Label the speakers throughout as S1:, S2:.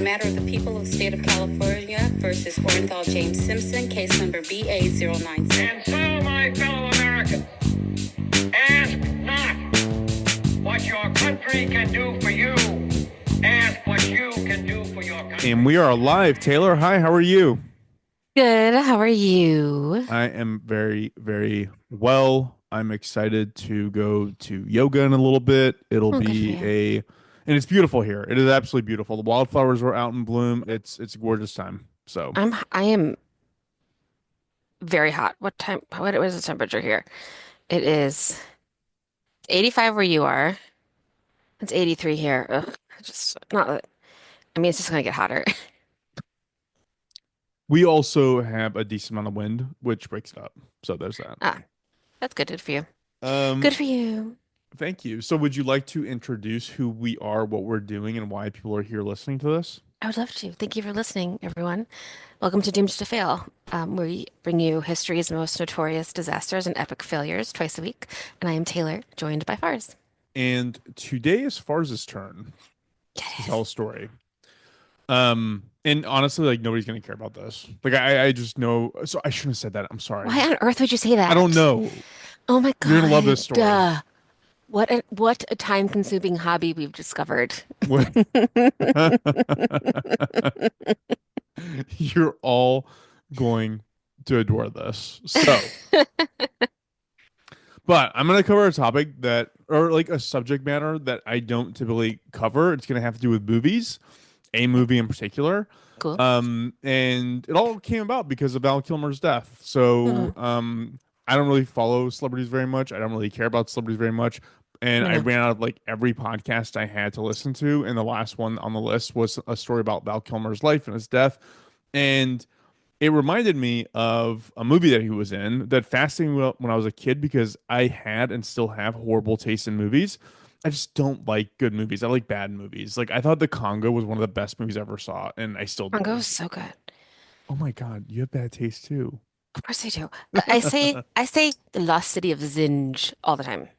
S1: matter of the people of the state of California versus Orenthal James Simpson, case number BA096.
S2: And so, my fellow Americans, ask not what your country can do for you. Ask what you can do for your country.
S3: And we are live. Taylor, hi, how are you?
S4: Good. How are you?
S3: I am very, very well. I'm excited to go to yoga in a little bit. It'll be and it's beautiful here. It is absolutely beautiful. The wildflowers were out in bloom. It's a gorgeous time. So
S4: I am very hot. What is the temperature here? It is 85 where you are. It's 83 here. Ugh, just not. I mean, it's just gonna get hotter.
S3: we also have a decent amount of wind, which breaks it up. So there's that.
S4: That's good for you.
S3: Um,
S4: Good for you.
S3: Thank you. So would you like to introduce who we are, what we're doing, and why people are here listening to this?
S4: I would love to. Thank you for listening, everyone. Welcome to Doomed to Fail. We bring you history's most notorious disasters and epic failures twice a week. And I am Taylor, joined by Farz.
S3: And today is Farz's turn to tell a story. And honestly, like nobody's gonna care about this. Like I just know. So I shouldn't have said that. I'm sorry.
S4: Why on earth would you say that?
S3: I don't know.
S4: Oh my God.
S3: You're gonna love this story.
S4: Duh. What a time-consuming hobby we've discovered.
S3: You're all going to adore this. So, but I'm going to cover a topic or like a subject matter that I don't typically cover. It's going to have to do with movies, a movie in particular.
S4: Cool.
S3: And it all came about because of Val Kilmer's death. So, I don't really follow celebrities very much. I don't really care about celebrities very much. And I ran out of like every podcast I had to listen to. And the last one on the list was a story about Val Kilmer's life and his death. And it reminded me of a movie that he was in that fascinated me when I was a kid because I had and still have horrible taste in movies. I just don't like good movies. I like bad movies. Like I thought The Congo was one of the best movies I ever saw. And I still do.
S4: Congo is so good.
S3: Oh my God. You have bad taste too.
S4: Of course I do. I say the lost city of Zinj all the time.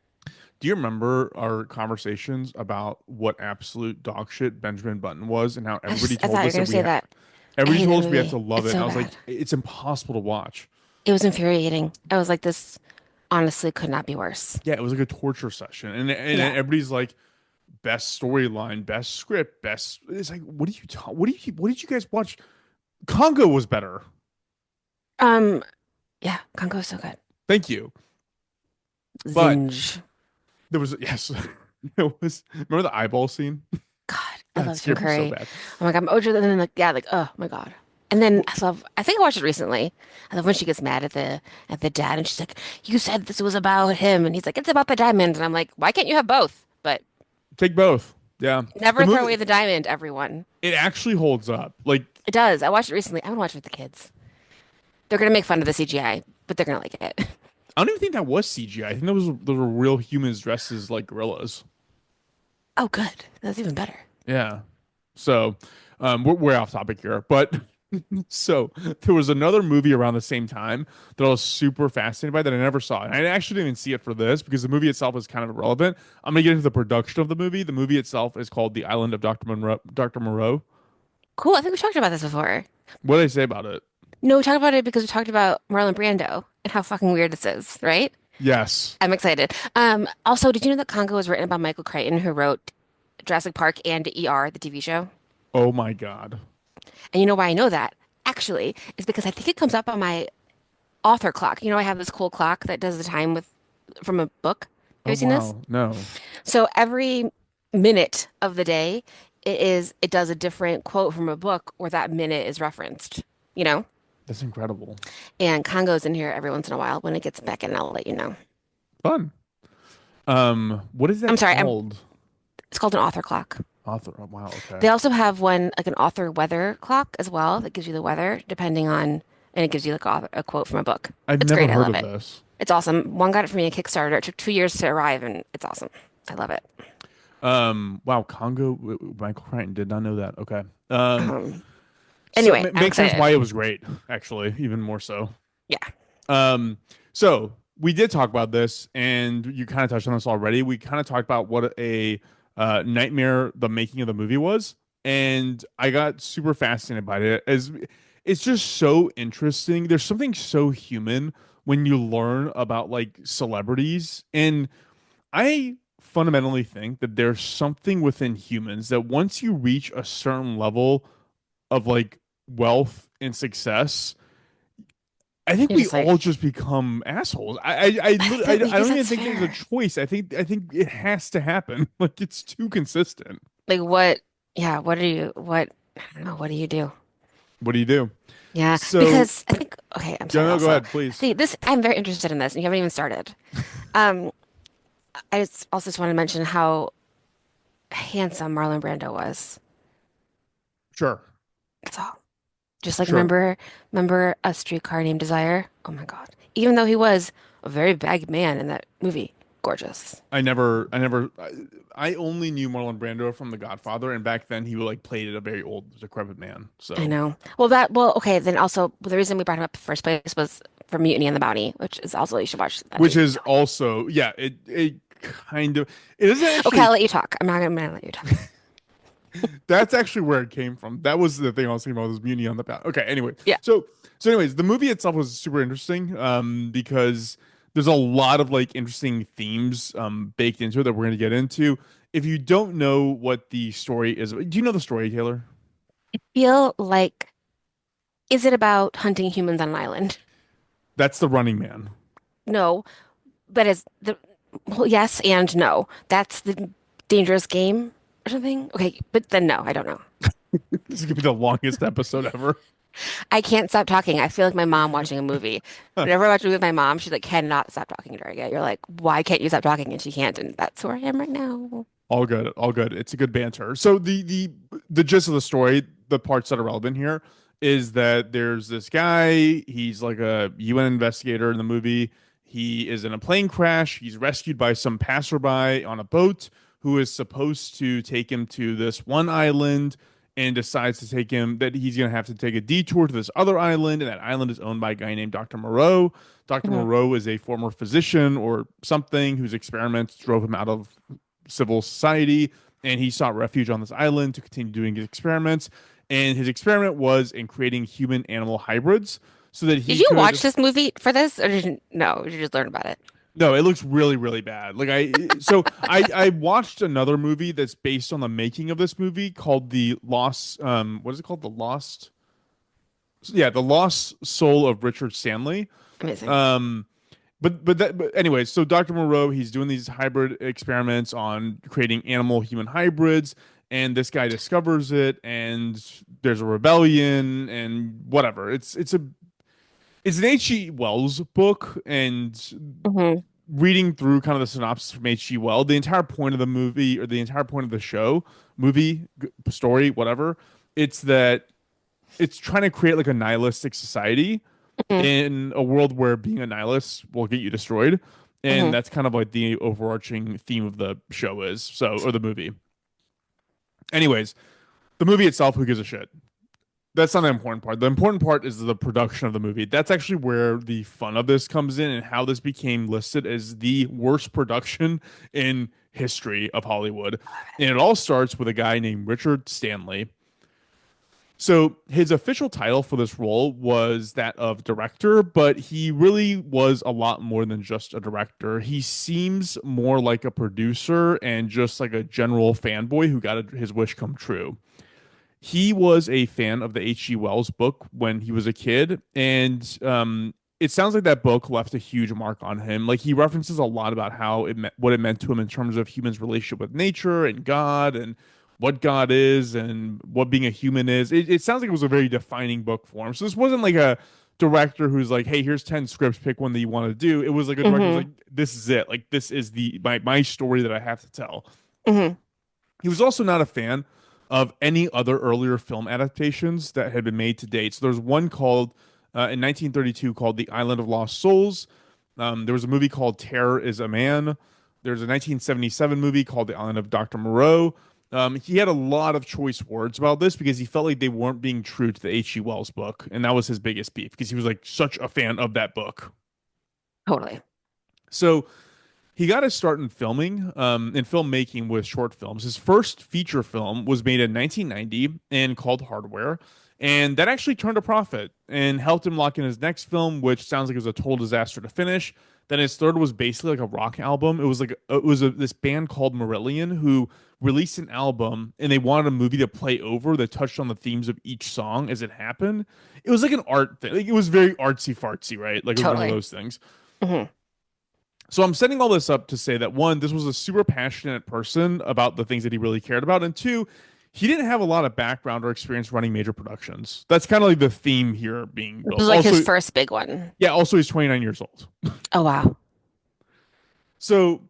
S3: Do you remember our conversations about what absolute dog shit Benjamin Button was and how everybody told us everybody told us we had to love it. And I was like, it's impossible to watch.
S4: It was infuriating. I was like, this honestly could not be worse.
S3: Yeah, it was like a torture session. And everybody's like, best storyline, best script, best. It's like, what did you guys watch? Congo was better.
S4: Yeah, Congo is so good.
S3: Thank you.
S4: Zinj.
S3: There was remember the eyeball scene?
S4: God, I love Tim
S3: So
S4: Curry.
S3: bad.
S4: Oh my God, and then oh my God. And then I think I watched it recently. I love when she gets mad at the dad and she's like, "You said this was about him," and he's like, "It's about the diamond." And I'm like, "Why can't you have both?" But
S3: Take both. Yeah.
S4: never throw away the diamond, everyone.
S3: It actually holds up. Like
S4: It does. I watched it recently. I'm gonna watch it with the kids. They're gonna make fun of the CGI, but they're gonna like it.
S3: I don't even think that was CGI. I think those were real humans dressed as like gorillas.
S4: Oh, good. That's even better.
S3: Yeah. So, we're off topic here, but so there was another movie around the same time that I was super fascinated by that I never saw. And I actually didn't even see it for this because the movie itself is kind of irrelevant. I'm gonna get into the production of the movie. The movie itself is called The Island of Dr. Monroe. Dr. Moreau.
S4: Cool. I think we talked about this before.
S3: What did I say about it?
S4: No, we talked about it because we talked about Marlon Brando and how fucking weird this is, right?
S3: Yes.
S4: I'm excited. Also, did you know that Congo was written by Michael Crichton, who wrote Jurassic Park and ER, the TV show?
S3: Oh my God.
S4: And you know why I know that? Actually, is because I think it comes up on my author clock. You know, I have this cool clock that does the time from a book. Have you seen this?
S3: No.
S4: So every minute of the day, it does a different quote from a book where that minute is referenced, you know?
S3: That's incredible.
S4: And Congo's in here every once in a while. When it gets back in, I'll let you know.
S3: Fun. What is that
S4: I'm sorry,
S3: called?
S4: It's called an author clock.
S3: Author. Oh, wow. Okay.
S4: They also have one, like an author weather clock as well, that gives you the weather depending on, and it gives you like a quote from a book.
S3: I've never heard of this.
S4: It's awesome. One got it for me on Kickstarter. It took 2 years to arrive, and it's awesome. I love it.
S3: Wow. Congo. Michael Crichton did not know that. Okay.
S4: Anyway,
S3: so it makes sense why it was great. Actually, even more so.
S4: Yeah.
S3: So we did talk about this, and you kind of touched on this already. We kind of talked about what a nightmare the making of the movie was. and I got super fascinated by it as it's just so interesting. There's something so human when you learn about like celebrities, and I fundamentally think that there's something within humans that once you reach a certain level of like wealth and success, I think
S4: You're
S3: we
S4: just like,
S3: all just become assholes. I
S4: because
S3: don't even
S4: that's
S3: think there's a
S4: fair.
S3: choice. I think it has to happen. Like it's too consistent.
S4: Like what? Yeah. What are you? What? I don't know. What do you do?
S3: What do you do?
S4: Yeah,
S3: So,
S4: because I think, okay, I'm
S3: yeah,
S4: sorry
S3: no, go
S4: also.
S3: ahead, please.
S4: See, this, I'm very interested in this, and you haven't even started. Um, also just want to mention how handsome Marlon Brando was.
S3: Sure,
S4: That's all. Just like
S3: sure.
S4: remember A Streetcar Named Desire? Oh my God. Even though he was a very big man in that movie, gorgeous.
S3: I only knew Marlon Brando from The Godfather, and back then he like played a very old, decrepit man.
S4: I
S3: So,
S4: know. Okay, then also the reason we brought him up in the first place was for Mutiny and the Bounty, which is also you should watch that
S3: which
S4: too.
S3: is also, yeah, it kind of, it isn't
S4: Okay, I'll
S3: actually.
S4: let you talk. I'm gonna let you talk.
S3: That's actually where it came from. That was the thing I was thinking about was Muni on the Path. Okay, anyway.
S4: Yeah.
S3: So anyways, the movie itself was super interesting because there's a lot of like interesting themes baked into it that we're going to get into. If you don't know what the story is, do you know the story, Taylor?
S4: Feel like, is it about hunting humans on an island?
S3: That's the Running Man.
S4: No, but as the well, yes and no. That's the dangerous game or something. Okay, but then no, I don't know.
S3: This is going to be the longest episode ever.
S4: I can't stop talking. I feel like my mom watching a movie. Whenever I watch a movie with my mom, she's like, cannot stop talking during it. You're like, why can't you stop talking? And she can't, and that's where I am right now.
S3: All good, all good. It's a good banter. So the gist of the story, the parts that are relevant here, is that there's this guy. He's like a UN investigator in the movie. He is in a plane crash. He's rescued by some passerby on a boat who is supposed to take him to this one island and decides to take him that he's going to have to take a detour to this other island, and that island is owned by a guy named Dr. Moreau. Dr.
S4: Mhm.
S3: Moreau is a former physician or something whose experiments drove him out of civil society, and he sought refuge on this island to continue doing his experiments. And his experiment was in creating human animal hybrids so that
S4: Did
S3: he
S4: you watch
S3: could.
S4: this movie for this, or did you no? Did you just learn about it?
S3: No, it looks really, really bad. Like I watched another movie that's based on the making of this movie called The Lost. What is it called? The Lost. Yeah, The Lost Soul of Richard Stanley.
S4: Amazing.
S3: Um, but anyway, so Dr. Moreau, he's doing these hybrid experiments on creating animal human hybrids, and this guy discovers it, and there's a rebellion and whatever. It's an H.G. Wells book, and
S4: Hmm.
S3: reading through kind of the synopsis from H.G. Wells, the entire point of the movie or the entire point of the show, story, whatever, it's that it's trying to create like a nihilistic society
S4: Hmm.
S3: in a world where being a nihilist will get you destroyed. And
S4: Hmm.
S3: that's kind of like the overarching theme of the show is so, or the movie. Anyways, the movie itself, who gives a shit? That's not the important part. The important part is the production of the movie. That's actually where the fun of this comes in and how this became listed as the worst production in history of Hollywood. And it all starts with a guy named Richard Stanley. So his official title for this role was that of director, but he really was a lot more than just a director. He seems more like a producer and just like a general fanboy who got his wish come true. He was a fan of the H.G. Wells book when he was a kid, and it sounds like that book left a huge mark on him. Like he references a lot about how what it meant to him in terms of humans' relationship with nature and God, and what God is, and what being a human is. It sounds like it was a very defining book for him. So this wasn't like a director who's like, "Hey, here's 10 scripts, pick one that you want to do." It was like a director who's
S4: Hmm.
S3: like, "This is it. Like this is the my story that I have to tell."
S4: Hmm.
S3: He was also not a fan of any other earlier film adaptations that had been made to date. So there's one called in 1932 called The Island of Lost Souls. There was a movie called Terror is a Man. There's a 1977 movie called The Island of Dr. Moreau. He had a lot of choice words about this because he felt like they weren't being true to the H.G. Wells book, and that was his biggest beef because he was like such a fan of that book.
S4: Totally.
S3: So he got his start in filmmaking with short films. His first feature film was made in 1990 and called Hardware, and that actually turned a profit and helped him lock in his next film, which sounds like it was a total disaster to finish. Then his third was basically like a rock album. This band called Marillion who released an album, and they wanted a movie to play over that touched on the themes of each song as it happened. It was like an art thing. Like, it was very artsy fartsy, right? Like it was one of
S4: Totally.
S3: those things.
S4: Hmm.
S3: So I'm setting all this up to say that one, this was a super passionate person about the things that he really cared about, and two, he didn't have a lot of background or experience running major productions. That's kind of like the theme here being
S4: This
S3: built.
S4: was like his first big one.
S3: Yeah, also he's 29 years old.
S4: Oh wow.
S3: So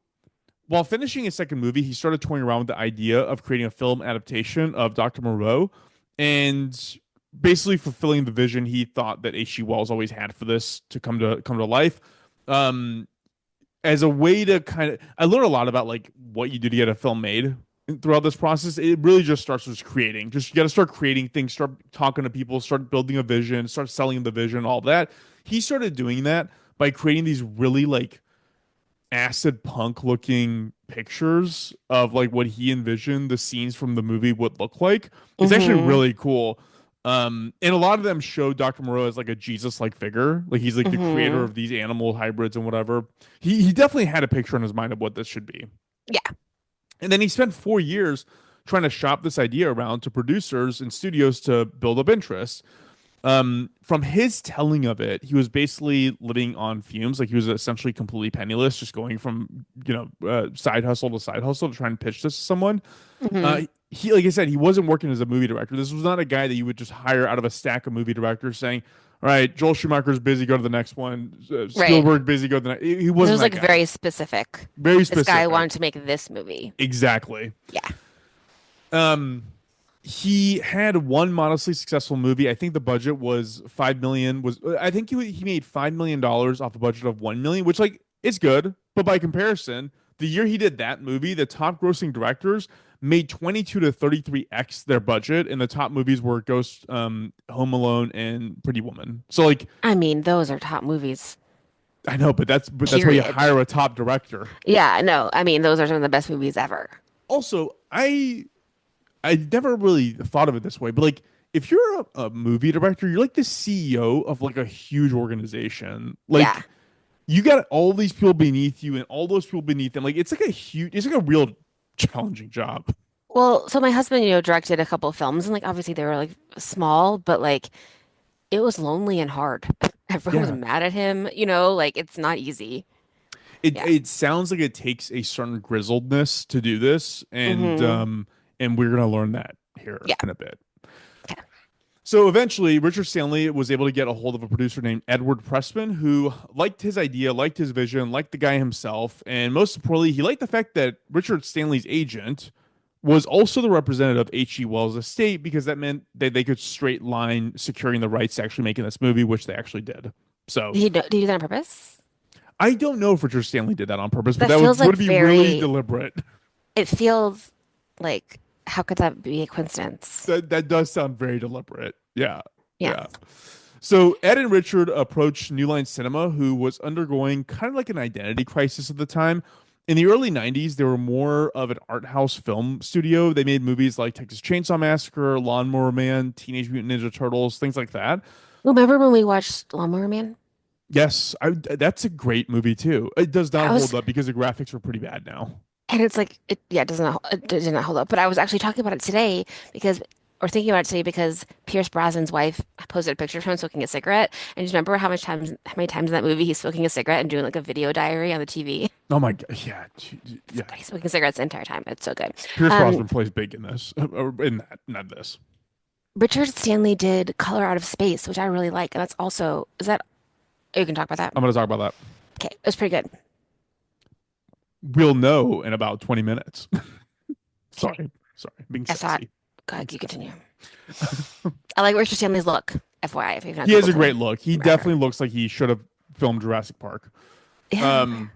S3: while finishing his second movie, he started toying around with the idea of creating a film adaptation of Dr. Moreau and basically fulfilling the vision he thought that H.G. Wells always had for this to come to life. Um, as a way to I learned a lot about like what you do to get a film made throughout this process. It really just starts with creating. Just you got to start creating things, start talking to people, start building a vision, start selling the vision, all that. He started doing that by creating these really like acid punk looking pictures of like what he envisioned the scenes from the movie would look like. It's actually
S4: Hmm.
S3: really cool. And a lot of them show Dr. Moreau as like a Jesus-like figure. Like he's like the creator
S4: Hmm.
S3: of these animal hybrids and whatever. He definitely had a picture in his mind of what this should be.
S4: Yeah.
S3: And then he spent 4 years trying to shop this idea around to producers and studios to build up interest. From his telling of it, he was basically living on fumes. Like he was essentially completely penniless, just going from side hustle to side hustle to try and pitch this to someone.
S4: Hmm.
S3: He, like I said, he wasn't working as a movie director. This was not a guy that you would just hire out of a stack of movie directors saying, "All right, Joel Schumacher's busy, go to the next one.
S4: Right.
S3: Spielberg busy, go to the next." He
S4: It
S3: wasn't
S4: was
S3: that
S4: like
S3: guy.
S4: very specific.
S3: Very
S4: This guy
S3: specific.
S4: wanted to make this movie.
S3: Exactly.
S4: Yeah.
S3: Um, he had one modestly successful movie. I think the budget was 5 million. I think he made $5 million off a budget of 1 million, which like is good, but by comparison, the year he did that movie, the top grossing directors made 22 to 33x their budget, and the top movies were Ghost, Home Alone, and Pretty Woman. So like
S4: I mean, those are top movies.
S3: I know, but that's why you
S4: Period.
S3: hire a top director.
S4: Yeah, no, I mean, those are some of the best movies ever.
S3: Also, I never really thought of it this way, but like if you're a movie director, you're like the CEO of like a huge organization.
S4: Yeah.
S3: Like you got all these people beneath you and all those people beneath them. Like it's like a real challenging job.
S4: Well, so my husband, directed a couple of films and like obviously they were like small, but like it was lonely and hard. Everyone was
S3: Yeah.
S4: mad at him, like it's not easy.
S3: It
S4: Yeah.
S3: it sounds like it takes a certain grizzledness to do this,
S4: Hmm.
S3: and we're gonna learn that here
S4: Yeah.
S3: in a bit.
S4: Okay.
S3: So eventually, Richard Stanley was able to get a hold of a producer named Edward Pressman, who liked his idea, liked his vision, liked the guy himself, and most importantly, he liked the fact that Richard Stanley's agent was also the representative of H.G. Wells' estate, because that meant that they could straight line securing the rights to actually making this movie, which they actually did. So
S4: Did he do that on purpose?
S3: I don't know if Richard Stanley did that on purpose, but
S4: That
S3: that
S4: feels like
S3: would be really
S4: very,
S3: deliberate.
S4: it feels like, how could that be a coincidence?
S3: That does sound very deliberate. Yeah.
S4: Yeah.
S3: Yeah. So Ed and Richard approached New Line Cinema, who was undergoing kind of like an identity crisis at the time. In the early 90s, they were more of an art house film studio. They made movies like Texas Chainsaw Massacre, Lawnmower Man, Teenage Mutant Ninja Turtles, things like that.
S4: Remember when we watched Lawnmower Man?
S3: Yes, that's a great movie too. It does not
S4: I was,
S3: hold up because the graphics are pretty bad now.
S4: and it's like, yeah, it does not hold up. But I was actually talking about it today or thinking about it today because Pierce Brosnan's wife posted a picture of him smoking a cigarette. And just remember how many times in that movie he's smoking a cigarette and doing like a video diary on the TV?
S3: Oh my god, yeah, yeah.
S4: He's smoking cigarettes the entire time. It's so good.
S3: Pierce
S4: Um,
S3: Brosnan plays big in this, or in that, not this.
S4: Richard Stanley did Color Out of Space, which I really like. And that's also, oh, you can talk about that.
S3: I'm going to talk about that.
S4: Okay, it was pretty good.
S3: We'll know in about 20 minutes.
S4: Okay,
S3: Sorry, being
S4: I saw it.
S3: sassy.
S4: Go ahead, you continue. I like Richard Stanley's look, FYI, if you've not
S3: He has a
S4: Googled
S3: great
S4: him.
S3: look. He
S4: Remember.
S3: definitely looks like he should have filmed Jurassic Park.
S4: Yeah.
S3: Um,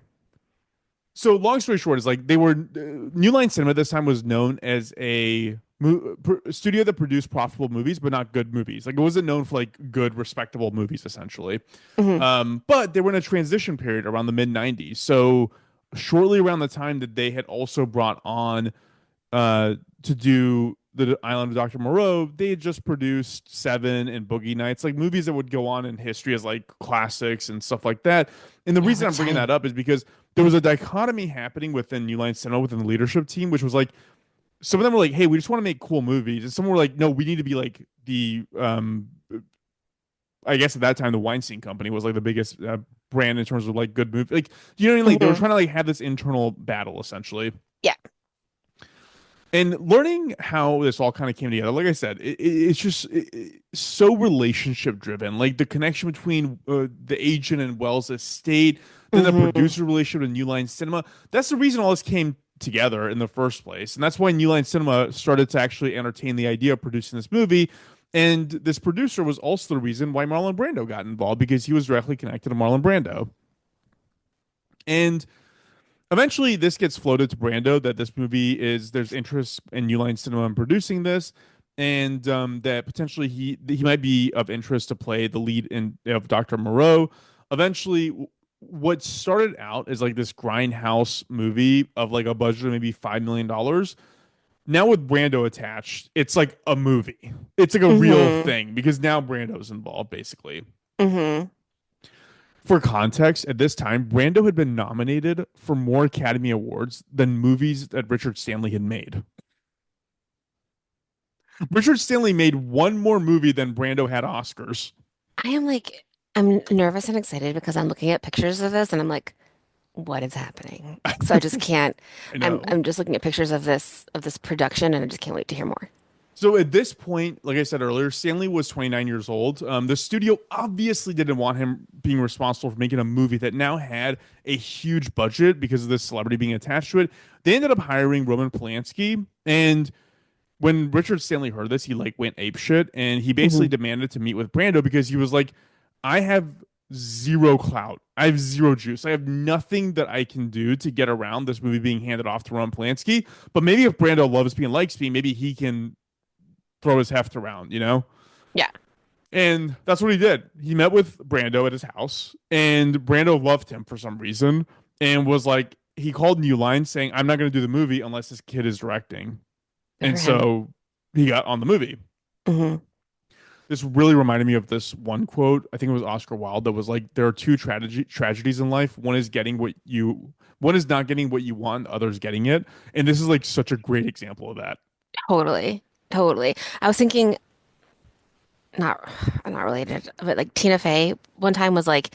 S3: so long story short is like they were New Line Cinema at this time was known as a studio that produced profitable movies, but not good movies. Like it wasn't known for like good, respectable movies, essentially.
S4: Hmm.
S3: But they were in a transition period around the mid '90s. So shortly around the time that they had also brought on to do the Island of Dr. Moreau, they had just produced Seven and Boogie Nights, like movies that would go on in history as like classics and stuff like that. And the
S4: Yeah,
S3: reason I'm
S4: which
S3: bringing
S4: I
S3: that up is because there was a dichotomy happening within New Line Cinema within the leadership team, which was like some of them were like, "Hey, we just want to make cool movies," and some were like, "No, we need to be like the I guess at that time the Weinstein Company was like the biggest brand in terms of like good movie. Like, you know what I mean? Like they were
S4: Mhm.
S3: trying to like have this internal battle essentially.
S4: Yeah.
S3: And learning how this all kind of came together, like I said, it's just so relationship driven. Like the connection between the agent and Wells' estate, then the
S4: Hmm.
S3: producer relationship with New Line Cinema. That's the reason all this came together in the first place. And that's why New Line Cinema started to actually entertain the idea of producing this movie. And this producer was also the reason why Marlon Brando got involved because he was directly connected to Marlon Brando. And eventually this gets floated to Brando that this movie is there's interest in New Line Cinema in producing this, and that potentially he might be of interest to play the lead in of Dr. Moreau. Eventually, what started out as like this grindhouse movie of like a budget of maybe $5 million. Now with Brando attached, it's like a movie. It's like a real
S4: Hmm.
S3: thing because now Brando's involved basically.
S4: Hmm.
S3: For context, at this time, Brando had been nominated for more Academy Awards than movies that Richard Stanley had made. Richard Stanley made one more movie than Brando had Oscars.
S4: I am like, I'm nervous and excited because I'm looking at pictures of this and I'm like, what is happening? So I just can't.
S3: I
S4: I'm
S3: know.
S4: I'm just looking at pictures of this production and I just can't wait to hear more.
S3: So at this point, like I said earlier, Stanley was 29 years old. The studio obviously didn't want him being responsible for making a movie that now had a huge budget because of this celebrity being attached to it. They ended up hiring Roman Polanski, and when Richard Stanley heard this, he like went ape shit and he basically
S4: Hmm.
S3: demanded to meet with Brando because he was like, I have zero clout. I have zero juice. I have nothing that I can do to get around this movie being handed off to Ron Polanski. But maybe if Brando loves me and likes me, maybe he can throw his heft around, you know?
S4: Yeah.
S3: And that's what he did. He met with Brando at his house, and Brando loved him for some reason and was like, he called New Line saying, I'm not going to do the movie unless this kid is directing.
S4: Good
S3: And
S4: for him.
S3: so he got on the movie.
S4: Hmm.
S3: This really reminded me of this one quote. I think it was Oscar Wilde that was like, "There are two tragedies in life. One is not getting what you want. The other is getting it." And this is like such a great example of that.
S4: Totally. Totally. I was thinking not not related, but like Tina Fey one time was like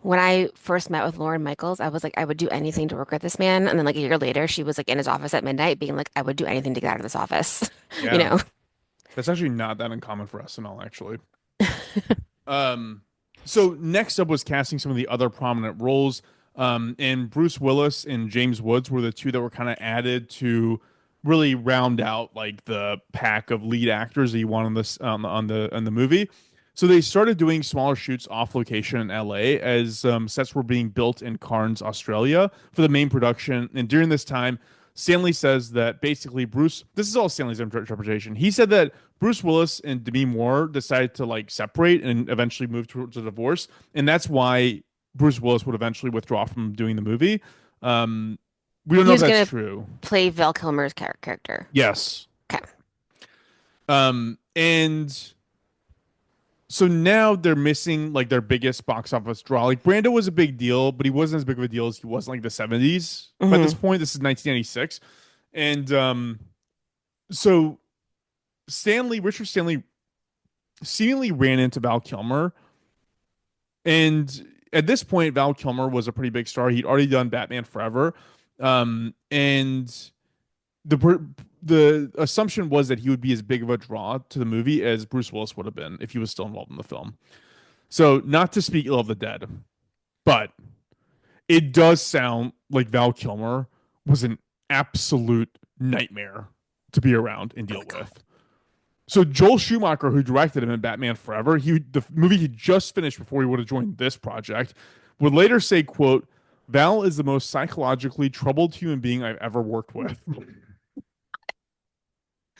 S4: when I first met with Lauren Michaels, I was like, I would do anything to work with this man. And then like a year later, she was like in his office at midnight being like, I would do anything to get out of this office. You
S3: Yeah,
S4: know?
S3: that's actually not that uncommon for SNL, actually. Um, so next up was casting some of the other prominent roles. And Bruce Willis and James Woods were the two that were kind of added to really round out like the pack of lead actors that you want on this on the movie. So they started doing smaller shoots off location in LA as sets were being built in Cairns, Australia for the main production. And during this time, Stanley says that basically this is all Stanley's interpretation. He said that Bruce Willis and Demi Moore decided to like separate and eventually move towards a divorce. And that's why Bruce Willis would eventually withdraw from doing the movie. Um, we don't
S4: He
S3: know if
S4: was
S3: that's
S4: gonna
S3: true.
S4: play Val Kilmer's character.
S3: Yes.
S4: Okay.
S3: And so now they're missing like their biggest box office draw. Like Brando was a big deal, but he wasn't as big of a deal as he was in like the 70s. By this
S4: Hmm.
S3: point, this is 1996. And so Richard Stanley seemingly ran into Val Kilmer. And at this point, Val Kilmer was a pretty big star. He'd already done Batman Forever. And the the assumption was that he would be as big of a draw to the movie as Bruce Willis would have been if he was still involved in the film. So, not to speak ill of the dead, but it does sound like Val Kilmer was an absolute nightmare to be around and
S4: Oh my
S3: deal
S4: God.
S3: with. So Joel Schumacher, who directed him in Batman Forever, the movie he just finished before he would have joined this project, would later say, "quote Val is the most psychologically troubled human being I've ever worked with."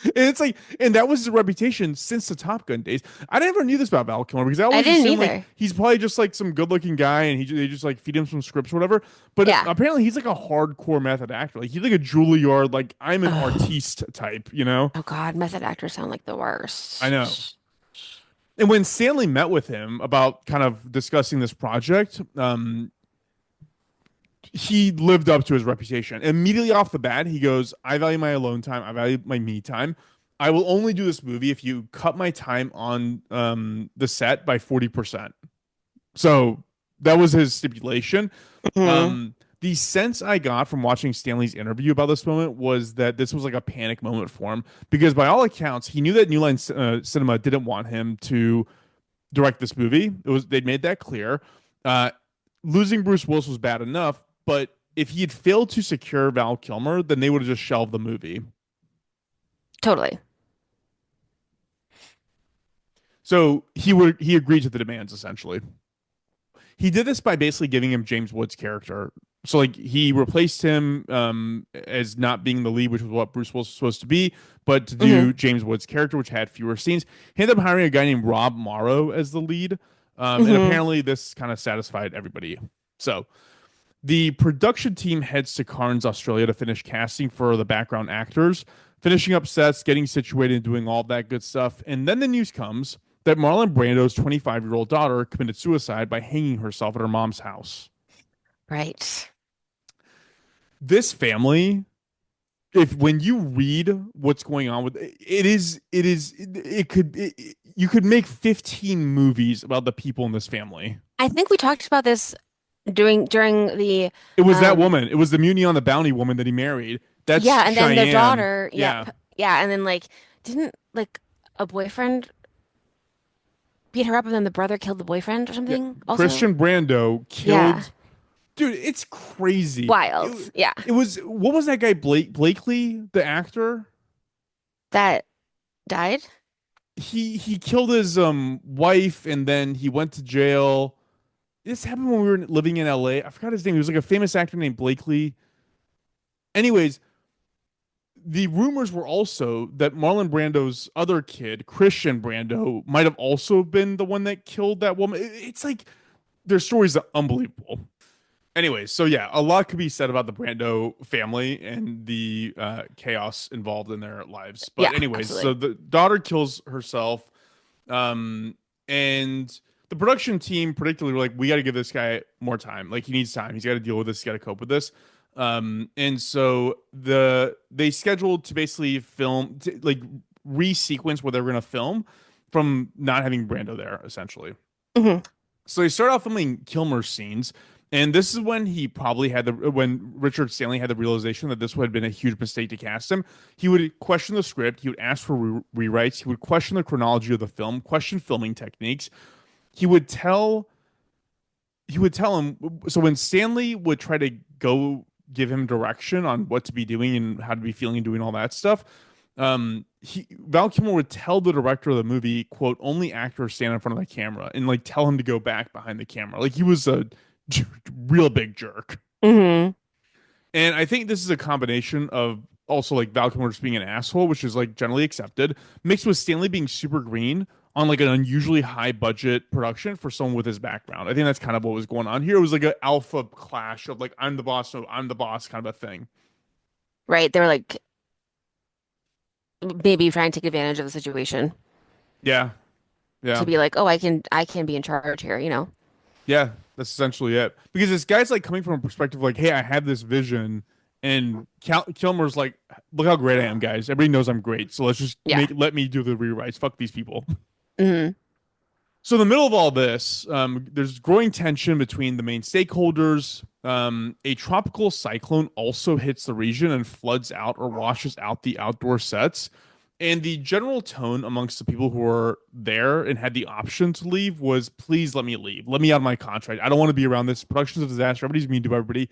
S3: And it's like, and that was his reputation since the Top Gun days. I never knew this about Val Kilmer because I
S4: I
S3: always
S4: didn't
S3: assumed like
S4: either.
S3: he's probably just like some good-looking guy, and they just like feed him some scripts or whatever. But
S4: Yeah.
S3: apparently, he's like a hardcore method actor. Like he's like a Juilliard, like I'm an
S4: Ugh.
S3: artiste type, you know?
S4: Oh God, method actors sound like the
S3: I know.
S4: worst.
S3: And when Stanley met with him about kind of discussing this project, he lived up to his reputation. Immediately off the bat, he goes, I value my alone time. I value my me time. I will only do this movie if you cut my time on the set by 40%. So that was his stipulation.
S4: Hmm.
S3: The sense I got from watching Stanley's interview about this moment was that this was like a panic moment for him because, by all accounts, he knew that New Line Cinema didn't want him to direct this movie. It was They'd made that clear. Uh, Losing Bruce Willis was bad enough, but if he had failed to secure Val Kilmer, then they would have just shelved the movie.
S4: Totally.
S3: So he agreed to the demands essentially. He did this by basically giving him James Woods' character. So like he replaced him as not being the lead, which was what Bruce Willis was supposed to be, but to
S4: Hmm.
S3: do James Woods' character, which had fewer scenes. He ended up hiring a guy named Rob Morrow as the lead, and
S4: Hmm.
S3: apparently this kind of satisfied everybody. So the production team heads to Cairns, Australia to finish casting for the background actors, finishing up sets, getting situated, and doing all that good stuff. And then the news comes that Marlon Brando's 25-year-old daughter committed suicide by hanging herself at her mom's house.
S4: Right.
S3: This family, if when you read what's going on with you could make 15 movies about the people in this family.
S4: I think we talked about this during the
S3: It was that
S4: um
S3: woman. It was the Mutiny on the Bounty woman that he married. That's
S4: yeah, and then the
S3: Cheyenne.
S4: daughter,
S3: Yeah.
S4: yep. Yeah, and then like didn't like a boyfriend beat her up and then the brother killed the boyfriend or
S3: Yeah.
S4: something also?
S3: Christian Brando
S4: Yeah.
S3: killed. Dude, it's crazy.
S4: Wild. Yeah.
S3: It was what was that guy Blakely, the actor?
S4: That died?
S3: He killed his wife and then he went to jail. This happened when we were living in LA. I forgot his name. He was like a famous actor named Blakely. Anyways, the rumors were also that Marlon Brando's other kid, Christian Brando, might have also been the one that killed that woman. It's like their stories are unbelievable. Anyways, so yeah, a lot could be said about the Brando family and the chaos involved in their lives.
S4: Yeah,
S3: But anyways, so
S4: absolutely.
S3: the daughter kills herself, and the production team predictably were like, "We got to give this guy more time. Like he needs time. He's got to deal with this. He's got to cope with this." And so they scheduled to basically film like resequence what they were going to film from not having Brando there essentially.
S4: Hmm.
S3: So they start off filming Kilmer's scenes, and this is when he probably had when Richard Stanley had the realization that this would have been a huge mistake to cast him. He would question the script, he would ask for rewrites, he would question the chronology of the film, question filming techniques. He would tell he would tell him so when Stanley would try to go give him direction on what to be doing and how to be feeling and doing all that stuff. Val Kilmer would tell the director of the movie, quote, only actors stand in front of the camera and like tell him to go back behind the camera. Like he was a real big jerk.
S4: Hmm.
S3: And I think this is a combination of also like Val Kilmer just being an asshole, which is like generally accepted, mixed with Stanley being super green on like an unusually high budget production for someone with his background. I think that's kind of what was going on here. It was like an alpha clash of like I'm the boss, no, I'm the boss kind of a thing.
S4: Right. They were like maybe trying to take advantage of the situation
S3: Yeah.
S4: to
S3: Yeah.
S4: be like, oh, I can be in charge here, you know?
S3: Yeah, that's essentially it. Because this guy's like coming from a perspective like, hey, I have this vision, and Kilmer's like, look how great I am, guys. Everybody knows I'm great, so let's just
S4: Yeah.
S3: let me do the rewrites. Fuck these people.
S4: Hmm.
S3: So in the middle of all this, there's growing tension between the main stakeholders. A tropical cyclone also hits the region and floods out or washes out the outdoor sets. And the general tone amongst the people who were there and had the option to leave was, please let me leave. Let me out of my contract. I don't want to be around this. Production's a disaster. Everybody's mean to everybody.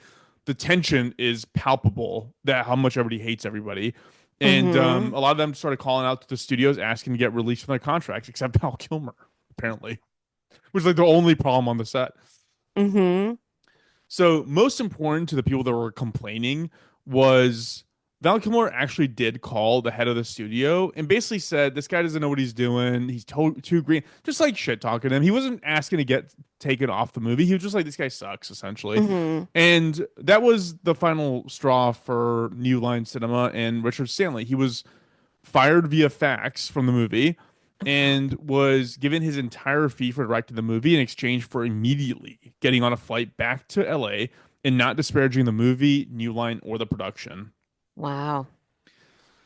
S3: The tension is palpable that how much everybody hates everybody. And
S4: Hmm.
S3: a lot of them started calling out to the studios asking to get released from their contracts, except Val Kilmer, apparently, which was like the only problem on the set.
S4: Hmm.
S3: So most important to the people that were complaining was Val Kilmer actually did call the head of the studio and basically said this guy doesn't know what he's doing. He's too green, just like shit talking him. He wasn't asking to get taken off the movie. He was just like, this guy sucks, essentially.
S4: Hmm.
S3: And that was the final straw for New Line Cinema and Richard Stanley. He was fired via fax from the movie and was given his entire fee for directing the movie in exchange for immediately getting on a flight back to LA and not disparaging the movie, New Line, or the production.
S4: Wow.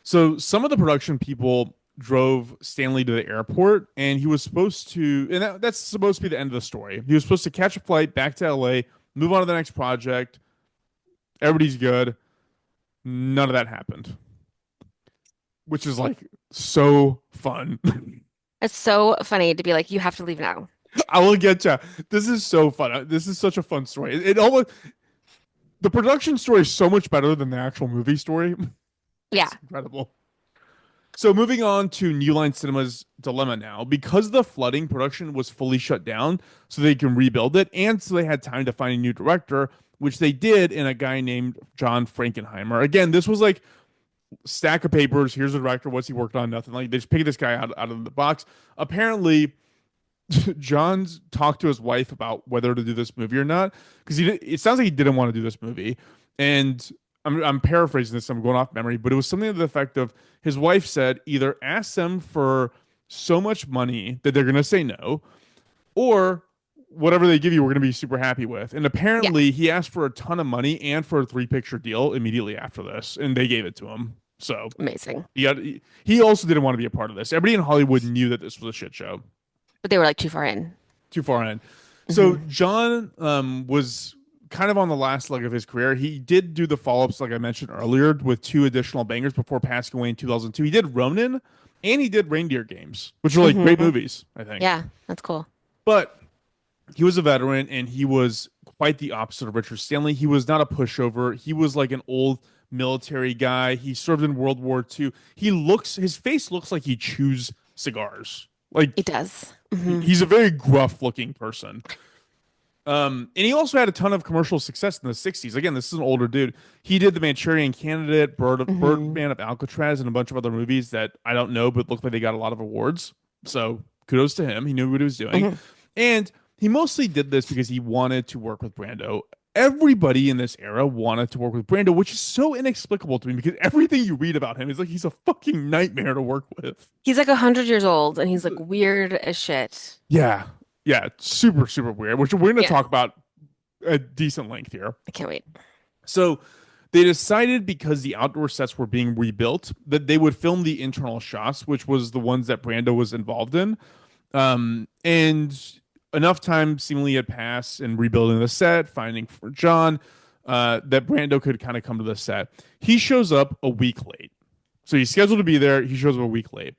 S3: So some of the production people drove Stanley to the airport, and he was supposed to, and that's supposed to be the end of the story. He was supposed to catch a flight back to LA, move on to the next project. Everybody's good. None of that happened, which is like so fun.
S4: It's so funny to be like, you have to leave now.
S3: I will get you. This is so fun. This is such a fun story. It almost the production story is so much better than the actual movie story.
S4: Yeah.
S3: It's incredible. So moving on to New Line Cinema's dilemma now, because the flooding, production was fully shut down so they can rebuild it, and so they had time to find a new director, which they did in a guy named John Frankenheimer. Again, this was like stack of papers. Here's the director. What's he worked on? Nothing. Like they just picked this guy out of the box. Apparently, John's talked to his wife about whether to do this movie or not because it sounds like he didn't want to do this movie. And I'm paraphrasing this. I'm going off memory, but it was something to the effect of his wife said either ask them for so much money that they're going to say no, or whatever they give you, we're going to be super happy with. And
S4: Yeah.
S3: apparently, he asked for a ton of money and for a 3-picture deal immediately after this, and they gave it to him. So
S4: Amazing.
S3: he also didn't want to be a part of this. Everybody in Hollywood knew that this was a shit show.
S4: But they were like too far in.
S3: Too far in. So
S4: Hmm.
S3: John was kind of on the last leg of his career. He did do the follow-ups, like I mentioned earlier, with 2 additional bangers before passing away in 2002. He did Ronin and he did Reindeer Games, which are like great
S4: Hmm.
S3: movies, I think.
S4: Yeah, that's cool.
S3: But he was a veteran and he was quite the opposite of Richard Stanley. He was not a pushover. He was like an old military guy. He served in World War II. His face looks like he chews cigars. Like
S4: It does. Hmm.
S3: he's a very gruff looking person. And he also had a ton of commercial success in the 60s. Again, this is an older dude. He did The Manchurian Candidate,
S4: Hmm.
S3: Birdman of Alcatraz, and a bunch of other movies that I don't know, but looked like they got a lot of awards. So kudos to him. He knew what he was doing.
S4: Hmm.
S3: And he mostly did this because he wanted to work with Brando. Everybody in this era wanted to work with Brando, which is so inexplicable to me because everything you read about him is like he's a fucking nightmare to work with.
S4: He's like 100 years old and he's like weird as shit.
S3: Yeah. Yeah. Super, super weird, which we're going to
S4: Yeah.
S3: talk about at decent length here.
S4: I can't wait.
S3: So they decided because the outdoor sets were being rebuilt that they would film the internal shots, which was the ones that Brando was involved in. And enough time seemingly had passed in rebuilding the set, finding for John, that Brando could kind of come to the set. He shows up a week late. So he's scheduled to be there. He shows up a week late.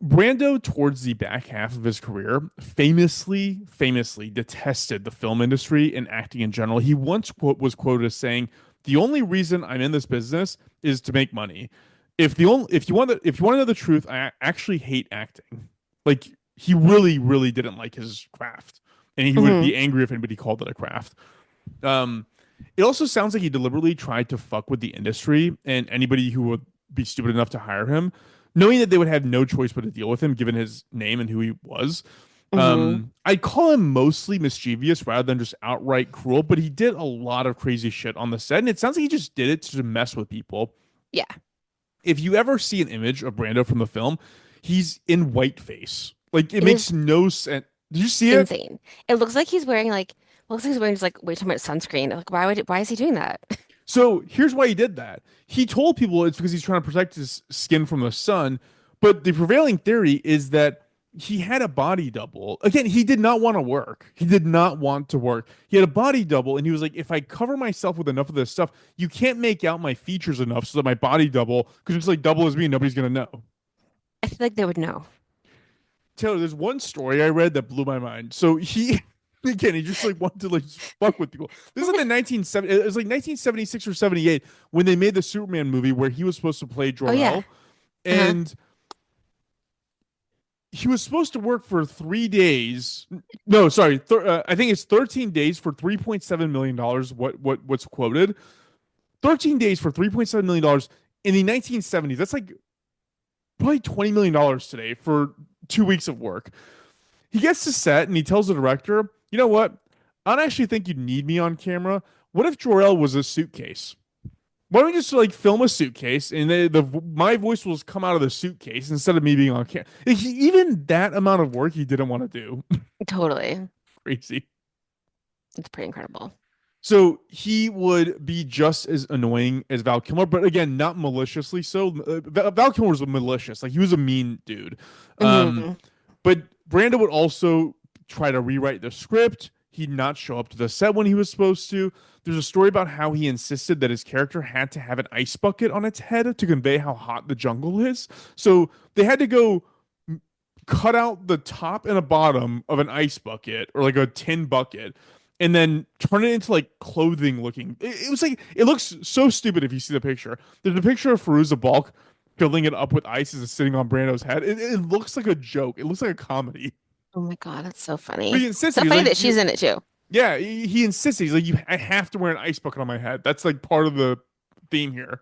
S3: Brando, towards the back half of his career, famously detested the film industry and acting in general. He once was quoted as saying, "The only reason I'm in this business is to make money. If you want to know the truth, I actually hate acting." Like he really didn't like his craft, and he would
S4: Hmm.
S3: be angry if anybody called it a craft. Um, it also sounds like he deliberately tried to fuck with the industry and anybody who would be stupid enough to hire him, knowing that they would have no choice but to deal with him given his name and who he was.
S4: Hmm.
S3: I'd call him mostly mischievous rather than just outright cruel, but he did a lot of crazy shit on the set, and it sounds like he just did it to mess with people.
S4: Yeah.
S3: If you ever see an image of Brando from the film, he's in whiteface. Like it
S4: It
S3: makes
S4: is
S3: no sense. Did you see it?
S4: insane. It looks like he's wearing like looks like he's wearing just like way too much sunscreen. Like why is he doing that?
S3: So here's why he did that. He told people it's because he's trying to protect his skin from the sun. But the prevailing theory is that he had a body double. Again, he did not want to work. He did not want to work. He had a body double, and he was like, if I cover myself with enough of this stuff, you can't make out my features enough so that my body double, because it's like double as me, and nobody's going to know.
S4: I feel like they would know.
S3: Taylor, there's one story I read that blew my mind. So he again, he just like wanted to like fuck with people. This is in the 1970s. It was like 1976 or 78 when they made the Superman movie where he was supposed to play
S4: Oh
S3: Jor-El,
S4: yeah.
S3: and he was supposed to work for 3 days. No, sorry, I think it's 13 days for $3.7 million. What's quoted? 13 days for $3.7 million in the 1970s. That's like probably $20 million today for 2 weeks of work. He gets to set and he tells the director, you know what? I don't actually think you need me on camera. What if Jor-El was a suitcase? Why don't we just like film a suitcase and my voice will just come out of the suitcase instead of me being on camera? Even that amount of work he didn't want to do.
S4: Totally.
S3: Crazy.
S4: It's pretty incredible.
S3: So he would be just as annoying as Val Kilmer, but again, not maliciously so. Val Kilmer was malicious. Like he was a mean dude. Um,
S4: Hmm.
S3: but Brando would also try to rewrite the script. He'd not show up to the set when he was supposed to. There's a story about how he insisted that his character had to have an ice bucket on its head to convey how hot the jungle is. So they had to go cut out the top and the bottom of an ice bucket or like a tin bucket and then turn it into like clothing looking. It was like it looks so stupid if you see the picture. There's a picture of Fairuza Balk filling it up with ice as it's sitting on Brando's head. It looks like a joke. It looks like a comedy.
S4: Oh my God, that's so
S3: But he
S4: funny.
S3: insisted.
S4: So
S3: He's
S4: funny
S3: like,
S4: that she's in it too.
S3: yeah, he insisted. He's like, I have to wear an ice bucket on my head. That's like part of the theme here.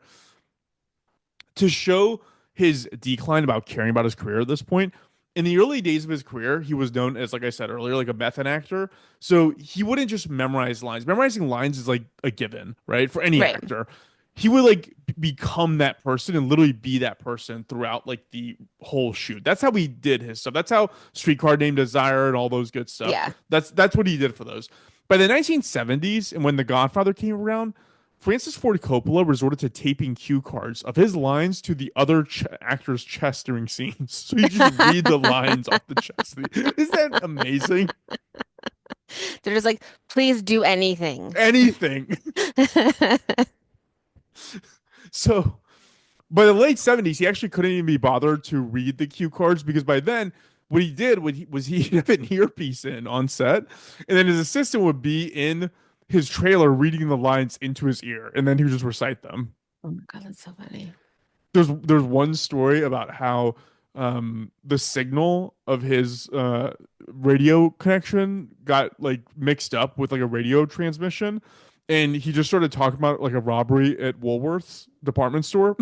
S3: To show his decline about caring about his career at this point, in the early days of his career, he was known as, like I said earlier, like a method actor. So he wouldn't just memorize lines. Memorizing lines is like a given, right? For any
S4: Right.
S3: actor. He would like become that person and literally be that person throughout like the whole shoot. That's how he did his stuff. That's how Streetcar Named Desire and all those good stuff.
S4: Yeah.
S3: That's what he did for those. By the 1970s, and when The Godfather came around, Francis Ford Coppola resorted to taping cue cards of his lines to the other actor's chest during scenes. So you just read the lines off the chest. Isn't that amazing?
S4: They're just like, please do anything.
S3: Anything. So by the late 70s, he actually couldn't even be bothered to read the cue cards because by then, what he did was he'd have an earpiece in on set, and then his assistant would be in his trailer reading the lines into his ear, and then he would just recite them.
S4: Oh my God, that's so funny.
S3: There's one story about how the signal of his radio connection got like mixed up with like a radio transmission, and he just started talking about like a robbery at Woolworth's department store.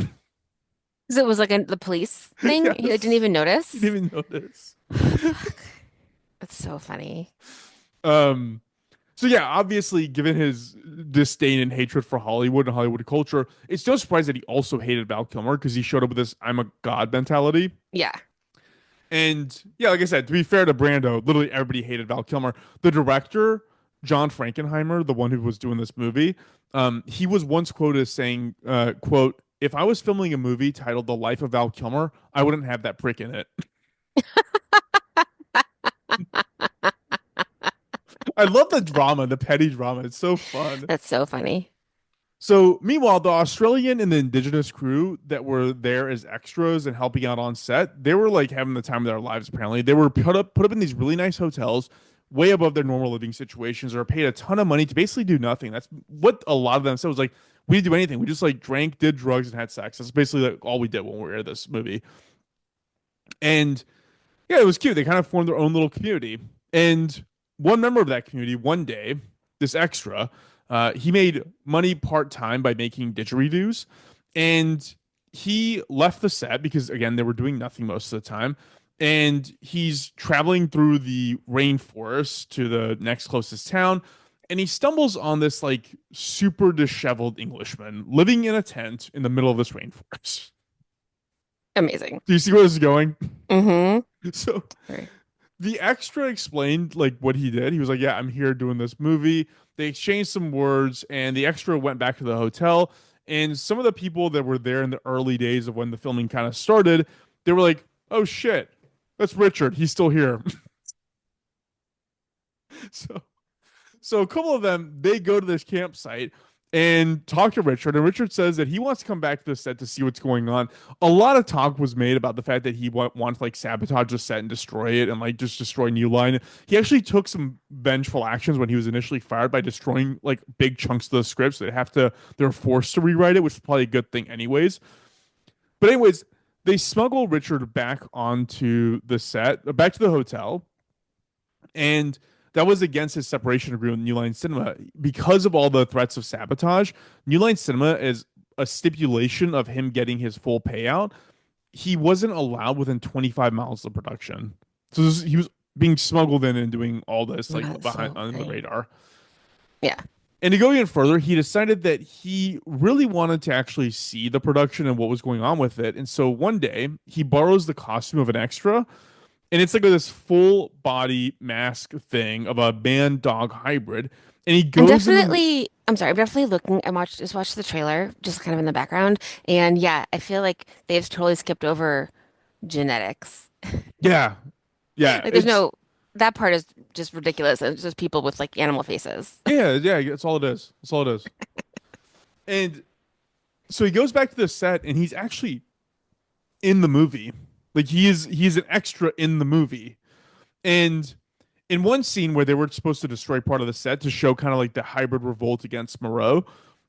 S4: So it was like the police thing? He
S3: Yes.
S4: didn't even notice?
S3: Didn't even notice.
S4: That's so funny.
S3: Um, so yeah, obviously, given his disdain and hatred for Hollywood and Hollywood culture, it's no surprise that he also hated Val Kilmer because he showed up with this "I'm a god" mentality.
S4: Yeah.
S3: And yeah, like I said, to be fair to Brando, literally everybody hated Val Kilmer. The director, John Frankenheimer, the one who was doing this movie, he was once quoted as saying, "quote If I was filming a movie titled The Life of Val Kilmer, I wouldn't have that prick in it." I love the drama, the petty drama. It's so fun.
S4: That's so funny.
S3: So, meanwhile, the Australian and the indigenous crew that were there as extras and helping out on set, they were like having the time of their lives. Apparently, they were put up in these really nice hotels, way above their normal living situations, or paid a ton of money to basically do nothing. That's what a lot of them said was like, we didn't do anything. We just like drank, did drugs, and had sex. That's basically like all we did when we were in this movie. And yeah, it was cute. They kind of formed their own little community. And one member of that community, one day, this extra, he made money part time by making didgeridoos, and he left the set because again they were doing nothing most of the time. And he's traveling through the rainforest to the next closest town, and he stumbles on this like super disheveled Englishman living in a tent in the middle of this rainforest.
S4: Amazing.
S3: Do you see where this is going?
S4: Mm-hmm.
S3: So
S4: Right.
S3: the extra explained like what he did. He was like, "Yeah, I'm here doing this movie." They exchanged some words, and the extra went back to the hotel. And some of the people that were there in the early days of when the filming kind of started, they were like, "Oh shit, that's Richard. He's still here." so So a couple of them, they go to this campsite and talk to Richard, and Richard says that he wants to come back to the set to see what's going on. A lot of talk was made about the fact that he wants to like sabotage the set and destroy it and like just destroy New Line. He actually took some vengeful actions when he was initially fired by destroying like big chunks of the scripts. They're forced to rewrite it, which is probably a good thing anyways. But anyways, they smuggle Richard back onto the set, back to the hotel, and that was against his separation agreement with New Line Cinema because of all the threats of sabotage. New Line Cinema is a stipulation of him getting his full payout. He wasn't allowed within 25 miles of production, so he was being smuggled in and doing all this like
S4: That's
S3: behind
S4: so
S3: under the
S4: funny.
S3: radar.
S4: Yeah.
S3: And to go even further, he decided that he really wanted to actually see the production and what was going on with it. And so one day he borrows the costume of an extra, and it's like this full body mask thing of a man dog hybrid. And he goes in the
S4: I'm sorry, I'm definitely looking. Just watched the trailer, just kind of in the background. And yeah, I feel like they've totally skipped over genetics.
S3: yeah, yeah,
S4: Like that part is just ridiculous. It's just people with like animal faces.
S3: yeah. That's all it is. That's all it is. And so he goes back to the set, and he's actually in the movie. Like he's an extra in the movie. And in one scene where they were supposed to destroy part of the set to show kind of like the hybrid revolt against Moreau,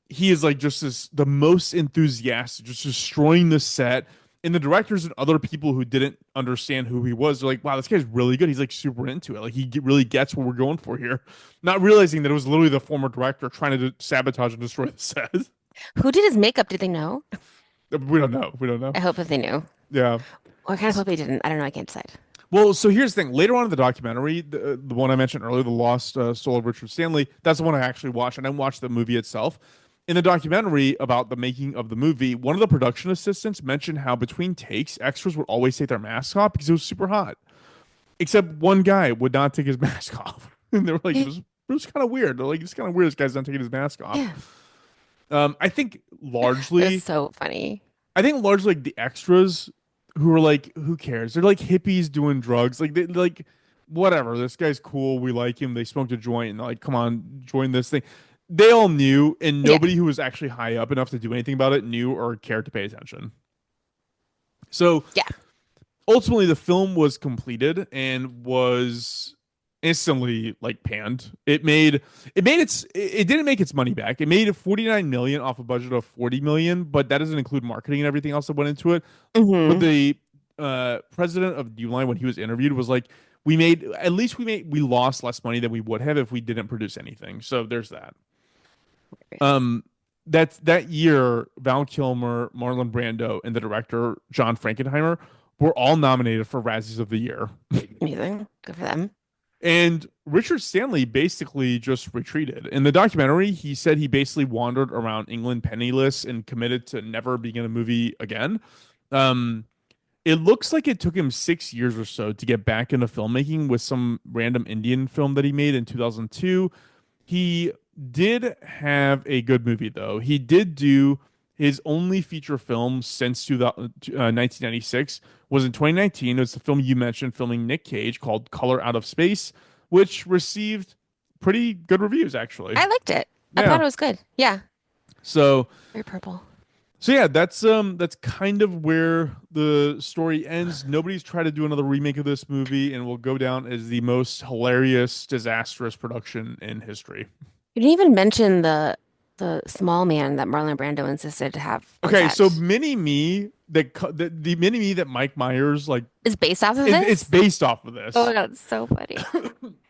S3: he is like just the most enthusiastic, just destroying the set. And the directors and other people who didn't understand who he was, they're like, wow, this guy's really good. He's like super into it. Like really gets what we're going for here. Not realizing that it was literally the former director trying to sabotage and destroy the set.
S4: Who did his makeup? Did they know?
S3: We don't know. We don't know.
S4: I hope that they knew.
S3: Yeah.
S4: Or I kind of hope they didn't. I don't know. I can't decide.
S3: Well, so here's the thing. Later on in the documentary, the one I mentioned earlier, The Lost Soul of Richard Stanley, that's the one I actually watched. I didn't watch the movie itself. In the documentary about the making of the movie, one of the production assistants mentioned how between takes, extras would always take their masks off because it was super hot. Except one guy would not take his mask off. And they were like, it was kind of weird. They're like, it's kind of weird this guy's not taking his mask off.
S4: Yeah.
S3: I think
S4: It was
S3: largely,
S4: so funny.
S3: like the extras who were like, who cares? They're like hippies doing drugs. Like they like whatever. This guy's cool. We like him. They smoked a joint and they're like, come on, join this thing. They all knew, and
S4: Yeah.
S3: nobody who was actually high up enough to do anything about it knew or cared to pay attention. So
S4: Yeah.
S3: ultimately, the film was completed and was instantly like panned. It didn't make its money back. It made 49 million off a budget of 40 million, but that doesn't include marketing and everything else that went into it. But
S4: Hmm.
S3: the president of Uline, when he was interviewed, was like, we lost less money than we would have if we didn't produce anything. So there's that. Um, that year, Val Kilmer, Marlon Brando, and the director John Frankenheimer were all nominated for Razzies of the Year.
S4: Amazing. Good for them.
S3: And Richard Stanley basically just retreated. In the documentary, he said he basically wandered around England penniless and committed to never being in a movie again. Um, it looks like it took him 6 years or so to get back into filmmaking with some random Indian film that he made in 2002. He did have a good movie, though. He did do his only feature film since 1996 was in 2019. It was the film you mentioned, filming Nick Cage, called Color Out of Space, which received pretty good reviews, actually.
S4: I liked it. I
S3: Yeah.
S4: thought it was good. Yeah.
S3: So
S4: Very purple.
S3: So yeah, that's kind of where the story ends. Nobody's tried to do another remake of this movie, and will go down as the most hilarious, disastrous production in history.
S4: You didn't even mention the small man that Marlon Brando insisted to have on
S3: Okay, so
S4: set.
S3: the mini me that Mike Myers like
S4: Is based off of
S3: it's
S4: this?
S3: based off of this.
S4: Oh my God, it's so funny.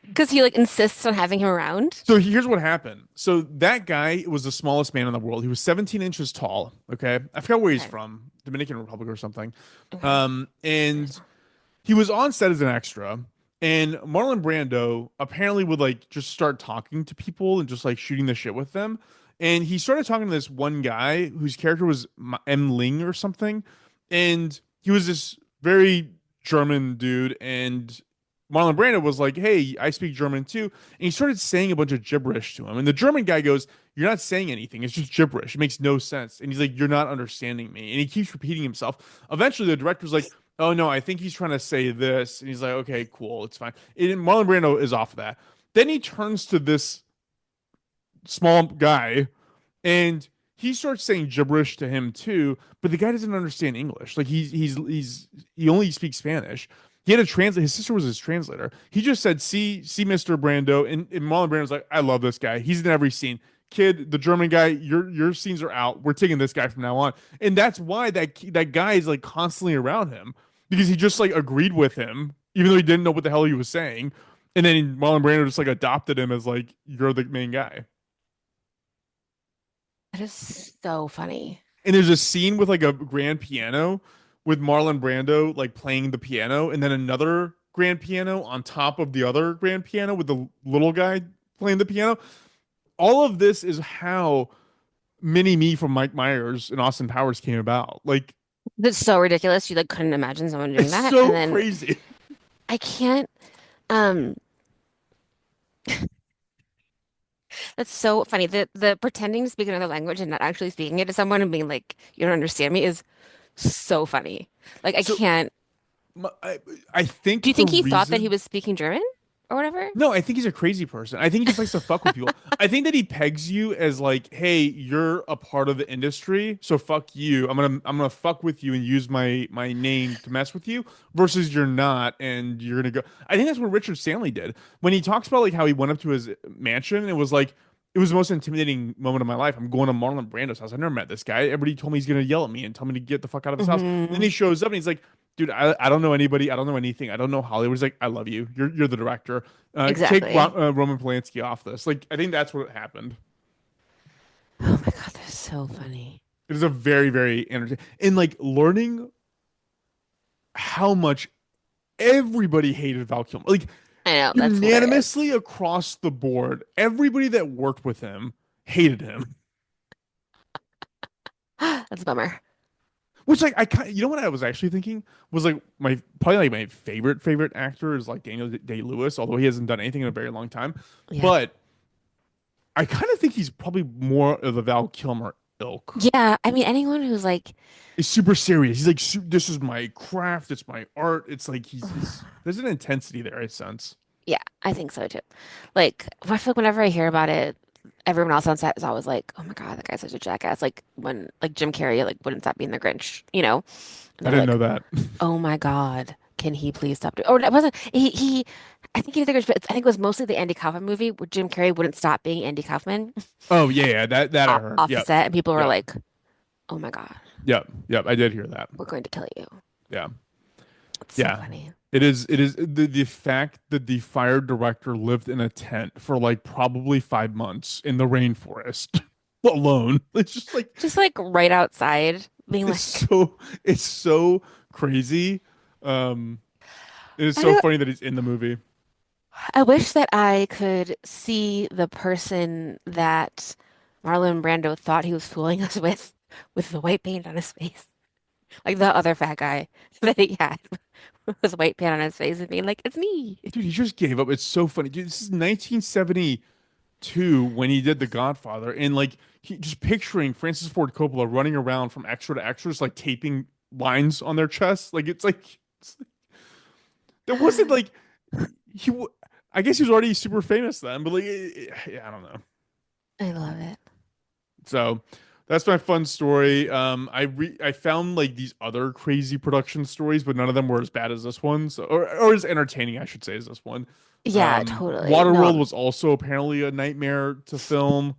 S4: Because he like insists on having him around.
S3: So here's what happened. So that guy was the smallest man in the world. He was 17 inches tall. Okay, I forgot where he's
S4: Okay.
S3: from, Dominican Republic or something.
S4: Okay.
S3: And he was on set as an extra, and Marlon Brando apparently would like just start talking to people and just like shooting the shit with them. And he started talking to this one guy whose character was M. Ling or something, and he was this very German dude. And Marlon Brando was like, "Hey, I speak German too," and he started saying a bunch of gibberish to him. And the German guy goes, "You're not saying anything. It's just gibberish. It makes no sense." And he's like, "You're not understanding me." And he keeps repeating himself. Eventually, the director's like, "Oh no, I think he's trying to say this." And he's like, "Okay, cool, it's fine." And Marlon Brando is off of that. Then he turns to this small guy, and he starts saying gibberish to him too, but the guy doesn't understand English. Like he only speaks Spanish. He had a translate. His sister was his translator. He just said, see, Mr. Brando," and Marlon Brando's like, "I love this guy. He's in every scene. Kid, the German guy, your scenes are out. We're taking this guy from now on." And that's why that guy is like constantly around him, because he just like agreed with him, even though he didn't know what the hell he was saying. And then Marlon Brando just like adopted him as like you're the main guy.
S4: That is so funny.
S3: And there's a scene with like a grand piano with Marlon Brando like playing the piano, and then another grand piano on top of the other grand piano with the little guy playing the piano. All of this is how Mini Me from Mike Myers and Austin Powers came about. Like
S4: That's so ridiculous. You like couldn't imagine someone doing
S3: it's
S4: that.
S3: so
S4: And then
S3: crazy.
S4: I can't um that's so funny. The pretending to speak another language and not actually speaking it to someone and being like, you don't understand me is so funny. Like I
S3: So
S4: can't.
S3: I, I
S4: Do you
S3: think the
S4: think he thought that he
S3: reason
S4: was speaking German or whatever?
S3: no, I think he's a crazy person. I think he just likes to fuck with people. I think that he pegs you as like, hey, you're a part of the industry, so fuck you. I'm gonna fuck with you and use my name to mess with you, versus you're not, and you're gonna go. I think that's what Richard Stanley did when he talks about like how he went up to his mansion. It was like it was the most intimidating moment of my life. I'm going to Marlon Brando's house. I've never met this guy. Everybody told me he's gonna yell at me and tell me to get the fuck out of his house. And then
S4: Hmm.
S3: he shows up and he's like, dude, I don't know anybody. I don't know anything. I don't know Hollywood. He's like, I love you. You're the director. Take
S4: Exactly.
S3: Roman Polanski off this. Like, I think that's what happened.
S4: Oh my God, that's so funny.
S3: It is a very, very entertaining and like learning how much everybody hated Val Kilmer. Like
S4: I know, that's hilarious.
S3: unanimously across the board, everybody that worked with him hated him.
S4: That's a bummer.
S3: Which like I kind you know what I was actually thinking was like my probably like my favorite actor is like Daniel Day-Lewis, although he hasn't done anything in a very long time.
S4: Yeah.
S3: But I kind of think he's probably more of the Val Kilmer ilk.
S4: Yeah, I mean anyone who's like
S3: He's super serious. He's like, this is my craft. It's my art. It's like he's there's an intensity there, I sense.
S4: yeah, I think so too. Like I feel like whenever I hear about it, everyone else on set is always like, "Oh my God, that guy's such a jackass." Like when like Jim Carrey like wouldn't stop being the Grinch, you know? And
S3: I
S4: they're
S3: didn't
S4: like,
S3: know that.
S4: "Oh my God, can he please stop doing?" Or it wasn't he I think he did the Grinch, but I think it was mostly the Andy Kaufman movie where Jim Carrey wouldn't stop being Andy Kaufman
S3: Oh yeah, yeah, that I heard.
S4: off the
S3: Yep,
S4: set, and people were
S3: yep,
S4: like, "Oh my God,
S3: yep. I did hear that.
S4: we're going to kill you."
S3: Yeah,
S4: It's so
S3: yeah.
S4: funny.
S3: It is the fact that the fired director lived in a tent for like probably 5 months in the rainforest alone. It's just like
S4: Just like right outside, being
S3: it's
S4: like,
S3: so it's so crazy. Um, it is
S4: I
S3: so
S4: don't
S3: funny that he's in the movie.
S4: I wish that I could see the person that Marlon Brando thought he was fooling us with the white paint on his face. Like the other fat guy that he had with white paint on his face and being like, it's me.
S3: Dude, he just gave up. It's so funny. Dude, this is 1972 when he did The Godfather, and like he just picturing Francis Ford Coppola running around from extra to extra, just like taping lines on their chests. Like it's like there wasn't like he. I guess he was already super famous then, but like yeah, I don't know.
S4: I love it.
S3: So that's my fun story. I found like these other crazy production stories, but none of them were as bad as this one, so or as entertaining, I should say, as this one.
S4: Yeah, totally.
S3: Waterworld
S4: No,
S3: was also apparently a nightmare to film.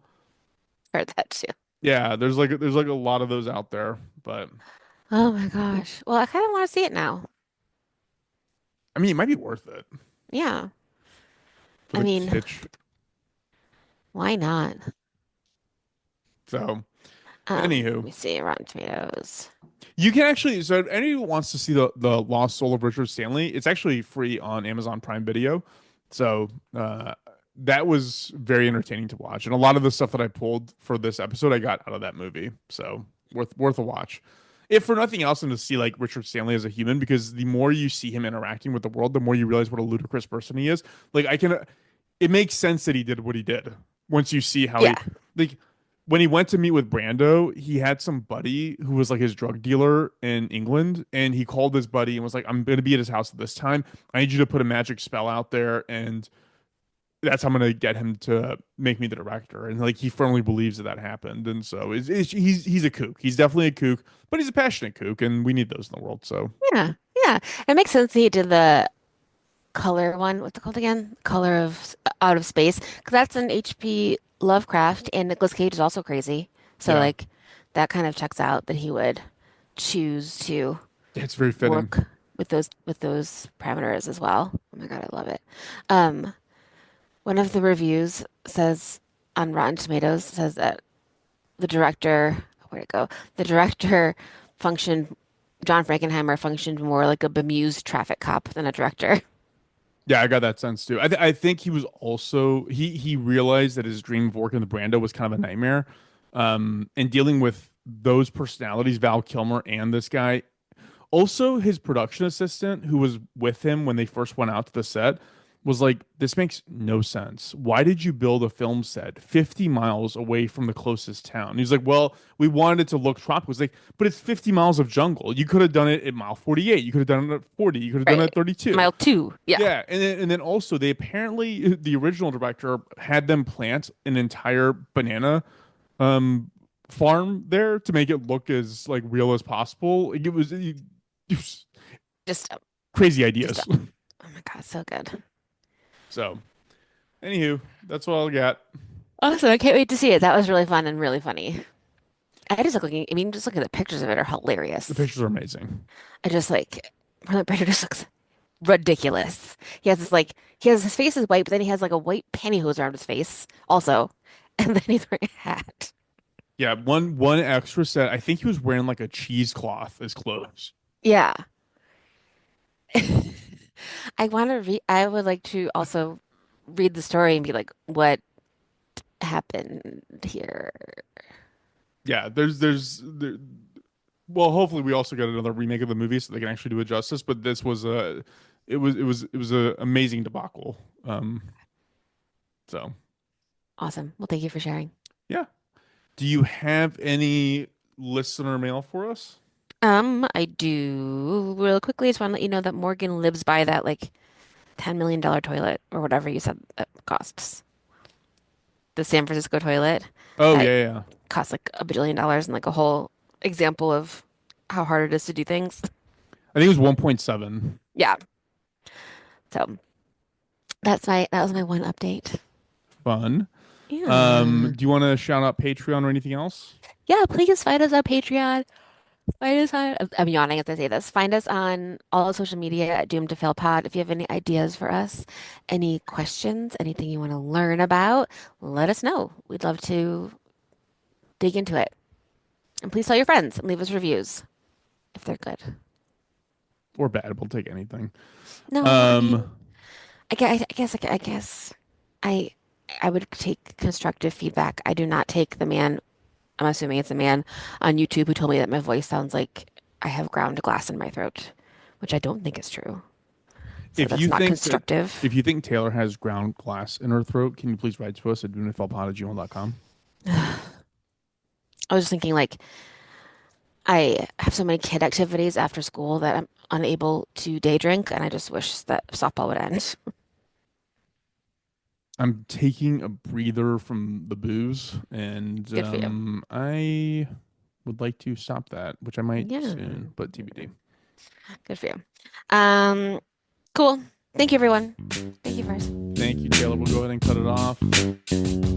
S4: heard that too.
S3: Yeah, there's like a lot of those out there, but
S4: Oh my gosh. Well, I kind of want to see it now.
S3: I mean, it might be worth it
S4: Yeah.
S3: for
S4: I
S3: the
S4: mean,
S3: kitsch.
S4: why not?
S3: So,
S4: Let
S3: anywho,
S4: me see, Rotten Tomatoes.
S3: you can actually. So, if anyone wants to see the Lost Soul of Richard Stanley, it's actually free on Amazon Prime Video. So, that was very entertaining to watch, and a lot of the stuff that I pulled for this episode, I got out of that movie. So, worth a watch. If for nothing else, and to see like Richard Stanley as a human, because the more you see him interacting with the world, the more you realize what a ludicrous person he is. Like, it makes sense that he did what he did once you see how
S4: Yeah.
S3: he like when he went to meet with Brando, he had some buddy who was like his drug dealer in England, and he called his buddy and was like, "I'm gonna be at his house at this time. I need you to put a magic spell out there, and that's how I'm gonna get him to make me the director." And like he firmly believes that that happened, and so he's a kook. He's definitely a kook, but he's a passionate kook, and we need those in the world. So
S4: Yeah. Yeah. It makes sense that he did the color one. What's it called again? Color of Out of Space. Because that's an H.P. Lovecraft, and Nicolas Cage is also crazy. So
S3: yeah,
S4: like that kind of checks out that he would choose to
S3: it's very fitting.
S4: work with those parameters as well. Oh my God, I love it. Um, One of the reviews says on Rotten Tomatoes says that the director, where'd it go? The director functioned, John Frankenheimer functioned more like a bemused traffic cop than a director.
S3: Yeah, I got that sense too. I think he was also he realized that his dream of working with Brando was kind of a nightmare. And dealing with those personalities, Val Kilmer and this guy, also, his production assistant, who was with him when they first went out to the set, was like, "This makes no sense. Why did you build a film set 50 miles away from the closest town?" He's like, "Well, we wanted it to look tropical." It's like, "But it's 50 miles of jungle. You could have done it at mile 48. You could have done it at 40. You could have done it
S4: Right.
S3: at 32."
S4: Mile two. Yeah.
S3: Yeah, and then also they apparently the original director had them plant an entire banana um farm there to make it look as like real as possible. Like, it was
S4: Just,
S3: crazy
S4: just,
S3: ideas.
S4: oh my God, so good.
S3: So, anywho, that's all I got.
S4: Awesome. I can't wait to see it. That was really fun and really funny. I just looking, I mean, just looking at the pictures of it are
S3: The
S4: hilarious.
S3: pictures are amazing.
S4: I just like, Marlon Brando just looks ridiculous. He has this like, he has his face is white, but then he has like a white pantyhose around his face also. And then he's wearing a hat.
S3: Yeah, one extra set. I think he was wearing like a cheesecloth as clothes.
S4: Yeah. I want to read, I would like to also read the story and be like, what happened here?
S3: Yeah, well, hopefully we also get another remake of the movie so they can actually do it justice. But this was a, it was a amazing debacle. So
S4: Awesome. Well, thank you for sharing.
S3: yeah. Do you have any listener mail for us?
S4: I do real quickly. Just want to let you know that Morgan lives by that like $10 million toilet or whatever you said it costs. The San Francisco toilet
S3: Oh
S4: that
S3: yeah, yeah.
S4: costs like $1 billion and like a whole example of how hard it is to do things.
S3: I think it was 1.7.
S4: Yeah. So that was my one update.
S3: Fun.
S4: Yeah.
S3: Do you want to shout out Patreon or anything else?
S4: Yeah, please find us on Patreon. Find us on, I'm yawning as I say this. Find us on all social media at Doomed to Fail Pod. If you have any ideas for us, any questions, anything you want to learn about, let us know. We'd love to dig into it. And please tell your friends and leave us reviews if they're good.
S3: Or bad, we'll take anything.
S4: No, I
S3: Um,
S4: mean, I guess I I would take constructive feedback. I do not take the man, I'm assuming it's a man on YouTube who told me that my voice sounds like I have ground glass in my throat, which I don't think is true. So
S3: if
S4: that's
S3: you
S4: not
S3: think that
S4: constructive.
S3: if you think Taylor has ground glass in her throat, can you please write to us at doingitfallpod@gmail.com?
S4: I was just thinking like I have so many kid activities after school that I'm unable to day drink, and I just wish that softball would end.
S3: I'm taking a breather from the booze, and
S4: Good for you.
S3: I would like to stop that, which I might
S4: Yeah,
S3: soon, but TBD.
S4: good for you. Um, cool. Thank you, everyone. Thank you, Farz.
S3: Thank you, Taylor. We'll go ahead and cut it off.